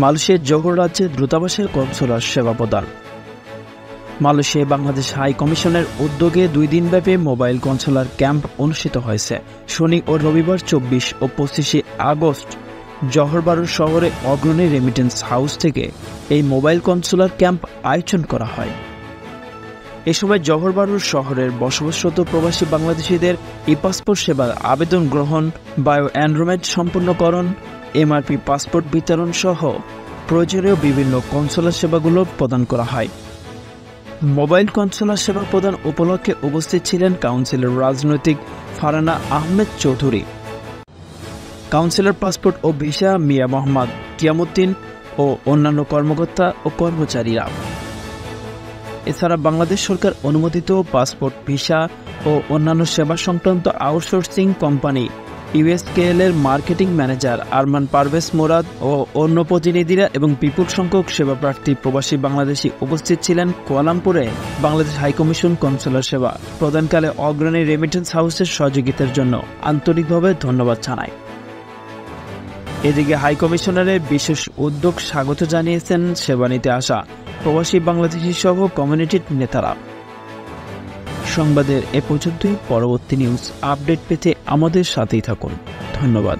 মালয়েশিয়ার জোহর রাজ্যে দূতাবাসের কনসুলার সেবা প্রদান। মালয়েশিয়ায় বাংলাদেশ হাই কমিশনের উদ্যোগে 2 দিনব্যাপী মোবাইল কনসুলার ক্যাম্প অনুষ্ঠিত হয়েছে। শনি ও রবিবার 24 ও 25 আগস্ট জোহর বারু শহরে অগ্রণী রেমিটেন্স হাউস থেকে এই মোবাইল কনসুলার ক্যাম্প আয়োজন করা হয়। এ সময় জোহর বারু শহরের বসবাসরত প্রবাসী বাংলাদেশিদের ই-পাসপোর্ট সেবার আবেদন গ্রহণ, বায়ো এনরোলমেন্ট সম্পূর্ণকরণ, এমআরপি পাসপোর্ট বিতরণ সহ প্রয়োজনীয় বিভিন্ন কনসুলার সেবাগুলো প্রদান করা হয়। মোবাইল কনসুলার সেবা প্রদান উপলক্ষে উপস্থিত ছিলেন কাউন্সিলর রাজনৈতিক ফারহানা আহমেদ চৌধুরী, কাউন্সিলর পাসপোর্ট ও ভিসা মিয়া মোহাম্মদ কিয়ামুদ্দিন ও অন্যান্য কর্মকর্তা ও কর্মচারীরা। এছাড়া বাংলাদেশ সরকার অনুমোদিত পাসপোর্ট, ভিসা ও অন্যান্য সেবা সংক্রান্ত আউটসোর্সিং কোম্পানি ইউএসকেএল এর মার্কেটিং ম্যানেজার আরমান পারভেজ মোরাদ ও অন্য প্রতিনিধিরা এবং বিপুল সংখ্যক সেবা প্রার্থী প্রবাসী বাংলাদেশি উপস্থিত ছিলেন। কুয়ালালামপুরে বাংলাদেশ হাইকমিশন কনসুলার সেবা প্রদানকালে অগ্রণী রেমিটেন্স হাউসের সহযোগিতার জন্য আন্তরিকভাবে ধন্যবাদ জানায়। এদিকে হাইকমিশনারের বিশেষ উদ্যোগ স্বাগত জানিয়েছেন সেবা নিতে আসা প্রবাসী বাংলাদেশি সহ কমিউনিটির নেতারা। সংবাদের এ পর্যন্তই। পরবর্তী নিউজ আপডেট পেতে আমাদের সাথেই থাকুন। ধন্যবাদ।